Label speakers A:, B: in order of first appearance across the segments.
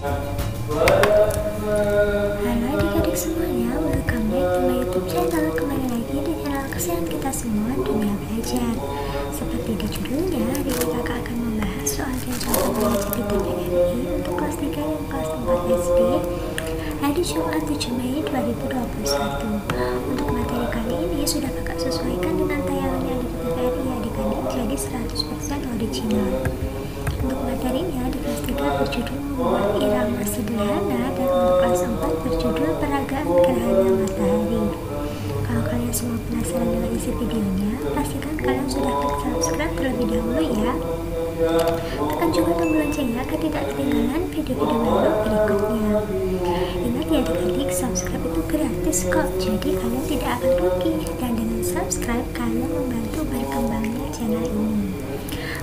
A: Halo adik-adik semuanya, welcome back to my YouTube channel. Kembali lagi di channel kesayangan kita semua, Dunia Belajar. Seperti di judulnya, hari ini kakak akan membahas soal dan jawaban belajar di TPRI untuk kelas 3 dan kelas 4 SD hari Jumat 7 Mei 2021. Untuk materi kali ini sudah kakak sesuaikan dengan tayangannya di TPRI adik-adik, jadi 100% original. Untuk materinya di kelas 3 berjudul membuat irama sederhana, dan untuk kelas 4 berjudul peragaan gerhana matahari. Kalau kalian semua penasaran dengan isi videonya, pastikan kalian sudah klik subscribe terlebih dahulu ya. Tekan juga tombol loncengnya agar tidak ketinggalan video-video baru berikutnya. Ingat ya adik-adik, subscribe itu gratis kok, jadi kalian tidak akan rugi, dan dengan subscribe kalian membantu berkembangnya channel ini.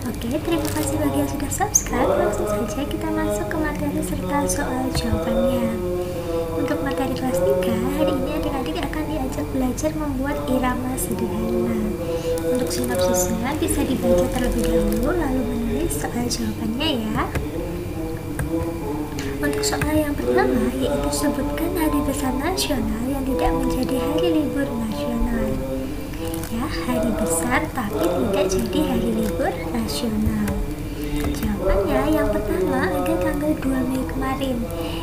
A: Oke, terima kasih bagi yang sudah subscribe. Langsung saja kita masuk ke materi serta soal jawabannya. Untuk materi kelas 3, hari ini adik-adik akan diajak belajar membuat irama sederhana. Untuk sinopsisnya bisa dibaca terlebih dahulu lalu menulis soal jawabannya ya. Untuk soal yang pertama, yaitu sebutkan hari besar nasional yang tidak menjadi hari libur nasional. Ya, hari besar tapi tidak jadi hari libur nasional. Jawabannya yang pertama ada tanggal 2 Mei kemarin,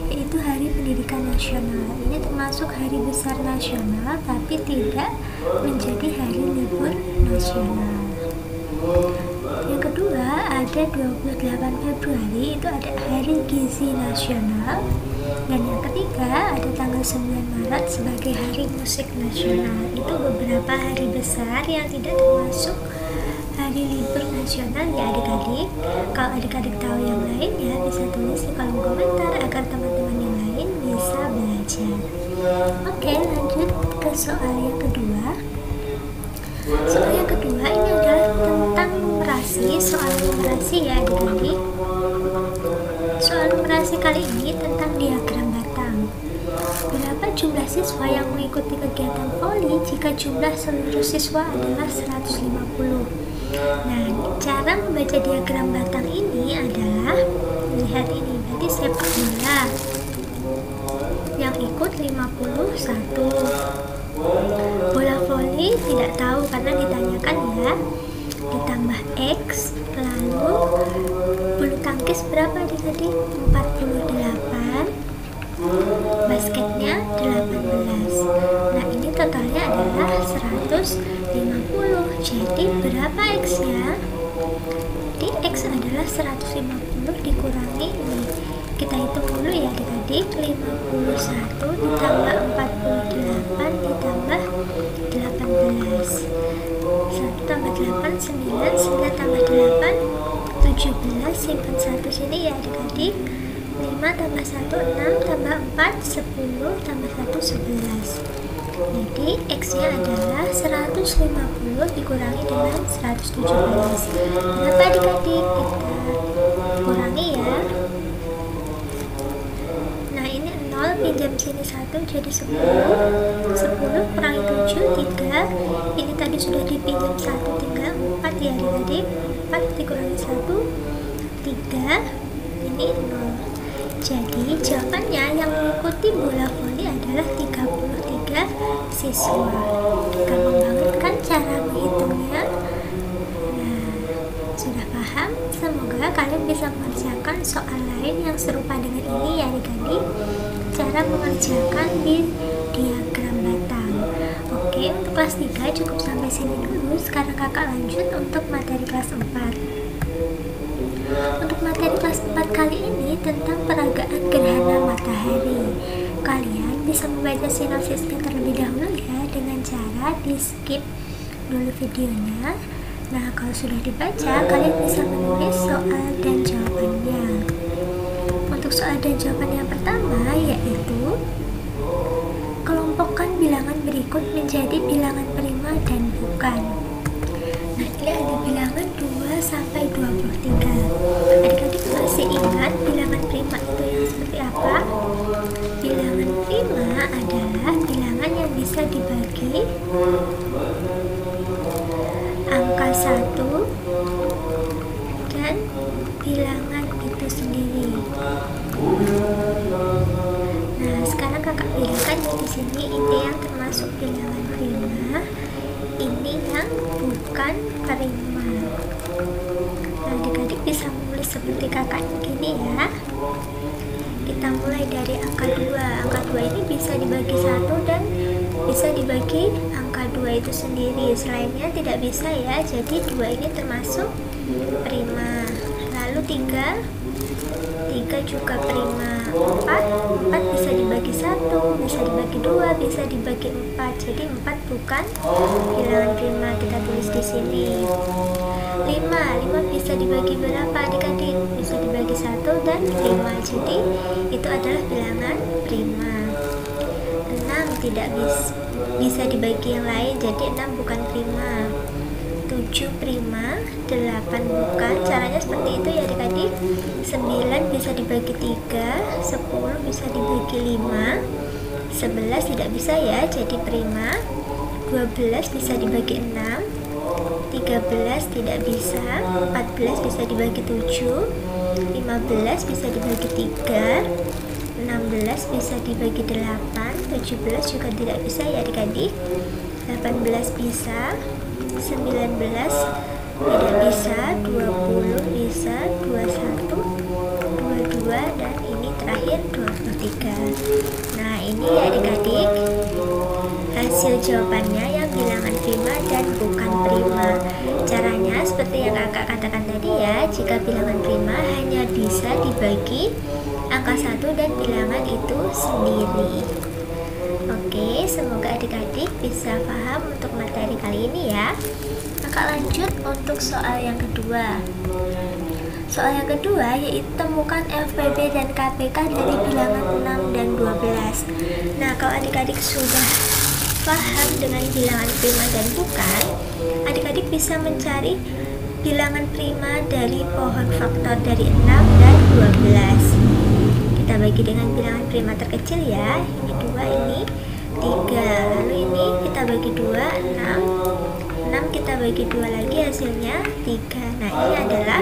A: yaitu hari pendidikan nasional. Ini termasuk hari besar nasional tapi tidak menjadi hari libur nasional. Yang kedua ada 28 Februari, itu ada hari gizi nasional. Dan yang ketiga ada tanggal 9 Maret sebagai hari musik nasional. Itu beberapa hari besar yang tidak termasuk hari libur nasional ya adik-adik. Kalau adik-adik tahu yang lain ya bisa tulis di kolom komentar agar teman-teman yang lain bisa belajar. Oke, lanjut ke soal yang kedua. Soal yang kedua ini adalah tentang numerasi. Soal numerasi ya adik-adik. Soal numerasi kali ini tentang diagram batang. Berapa jumlah siswa yang mengikuti kegiatan voli jika jumlah seluruh siswa adalah 150? Nah, cara membaca diagram batang ini adalah lihat ini, berarti sepak bola yang ikut 51. Bola voli tidak tahu karena ditanyakan ya. Ditambah X, lalu bulu tangkis berapa adik-adik? 48, basketnya 18. Nah, ini totalnya adalah 150. Jadi berapa X-nya? Di X adalah 150 dikurangi ini. Kita hitung dulu ya adik-adik. 51 ditambah 48 ditambah 18. 1 tambah 8, 9, 9 tambah 8, 17, simpan 1 sini ya adik-adik. 5 tambah 1, 6, tambah 4, 10, tambah 1, 11. Jadi X-nya adalah 150 dikurangi dengan 117. Berapa adik-adik? Kita kurangi ya. Nah, ini 0, pinjam sini 1, jadi 10. 10 kurangi 7, 3. Ini tadi sudah dipinjam 1, tinggal 4 ya adik-adik. 4 dikurangi 1, 3. Ini 0. Jadi jawabannya yang mengikuti bola voli adalah 33 siswa. Gampang banget kan cara menghitungnya? Nah, sudah paham? Semoga kalian bisa mengerjakan soal lain yang serupa dengan ini ya adik-adik. Cara mengerjakan di diagram batang. Oke, untuk kelas 3 cukup sampai sini dulu. Sekarang kakak lanjut untuk materi kelas 4. Untuk materi kelas 4 kali ini tentang peragaan gerhana matahari. Kalian bisa membaca sinopsisnya terlebih dahulu ya, dengan cara di skip dulu videonya. Nah, kalau sudah dibaca, kalian bisa menulis soal dan jawabannya. Untuk soal dan jawaban yang pertama yaitu kelompokkan bilangan berikut menjadi bilangan prima dan bukan. Nah, ini ada bilangan 2 sampai 23. Adik-adik masih ingat bilangan prima itu yang seperti apa? Bilangan prima adalah bilangan yang bisa dibagi angka 1 dan bilangan itu sendiri. Kita mulai dari angka 2. Angka 2 ini bisa dibagi 1 dan bisa dibagi angka 2 itu sendiri. Selainnya tidak bisa ya. Jadi 2 ini termasuk prima. Lalu 3 juga prima. 4 bisa dibagi 1, bisa dibagi 2, bisa dibagi 4. Jadi 4 bukan bilangan prima, kita tulis di sini. 5 bisa dibagi berapa adik-adik? Bisa dibagi 1 dan 5. Jadi itu adalah bilangan prima. 6 tidak bisa dibagi yang lain, jadi 6 bukan prima. 7 prima, 8 bukan. Caranya seperti itu ya adik-adik. 9 bisa dibagi 3, 10 bisa dibagi 5, 11 tidak bisa ya, jadi prima. 12 bisa dibagi 6, 13 tidak bisa, 14 bisa dibagi 7, 15 bisa dibagi 3, 16 bisa dibagi 8, 17 juga tidak bisa ya adik-adik. 18 bisa, 19 tidak bisa, 20 bisa, 21, 22, dan ini terakhir 23. Nah ini ya adik-adik hasil jawabannya yang bilangan prima dan bukan prima. Caranya seperti yang kakak katakan tadi ya, jika bilangan prima hanya bisa dibagi angka 1 dan bilangan itu sendiri. Oke, semoga adik-adik bisa paham untuk materi kali ini ya. Kakak lanjut untuk soal yang kedua. Soal yang kedua yaitu temukan FPB dan KPK dari bilangan 6 dan 12. Nah, kalau adik-adik sudah paham dengan bilangan prima dan bukan, adik-adik bisa mencari bilangan prima dari pohon faktor dari 6 dan 12. Kita bagi dengan bilangan prima terkecil ya. Ini 2, ini 3. Lalu ini kita bagi 2, 6 kita bagi 2 lagi, hasilnya 3. Nah ini adalah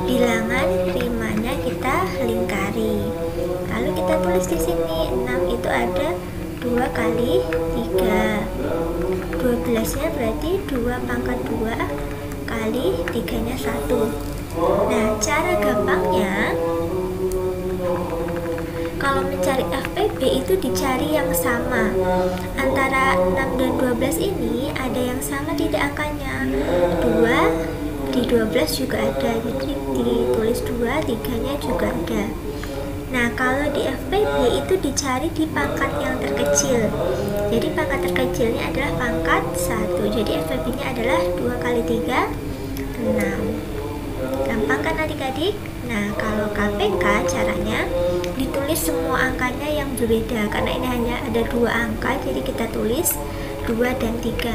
A: bilangan primanya, kita lingkari. Lalu kita tulis di sini 6 itu ada 2 kali 3, 12 nya berarti 2 pangkat 2 kali 3 nya 1. Nah cara gampangnya kalau mencari FPB itu dicari yang sama. Antara 6 dan 12 ini ada yang sama tidak angkanya. 2 di 12 juga ada, jadi ditulis 2, 3-nya juga ada. Nah kalau di FPB itu dicari di pangkat yang terkecil. Jadi pangkat terkecilnya adalah pangkat 1. Jadi FPB-nya adalah 2 kali 3, 6. Gampang kan adik-adik? Nah kalau KPK caranya ditulis semua angkanya yang berbeda, karena ini hanya ada 2 angka, jadi kita tulis 2 dan 3.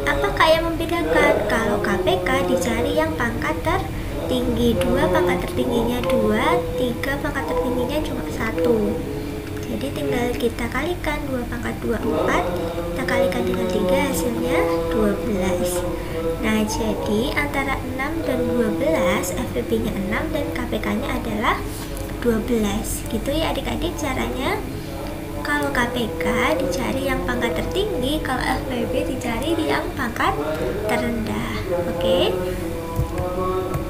A: Apakah yang membedakan? Kalau KPK dicari yang pangkat tertinggi, 2 pangkat tertingginya 2, 3 pangkat tertingginya cuma 1. Jadi tinggal kita kalikan 2 pangkat 2, 4, kita kalikan dengan 3, hasilnya 12. Nah jadi antara 6 dan 12 FPB nya 6 dan KPK nya adalah 12. Gitu ya adik-adik caranya. Kalau KPK dicari yang pangkat tertinggi, kalau FPB dicari di yang pangkat terendah. Oke.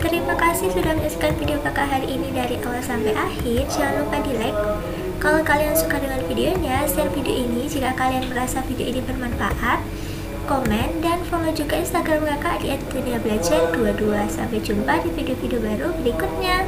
A: Terima kasih sudah menyaksikan video kakak hari ini dari awal sampai akhir. Jangan lupa di like kalau kalian suka dengan videonya, share video ini jika kalian merasa video ini bermanfaat, komen, dan follow juga Instagram kakak di @duniabelajar22. Sampai jumpa di video-video baru berikutnya.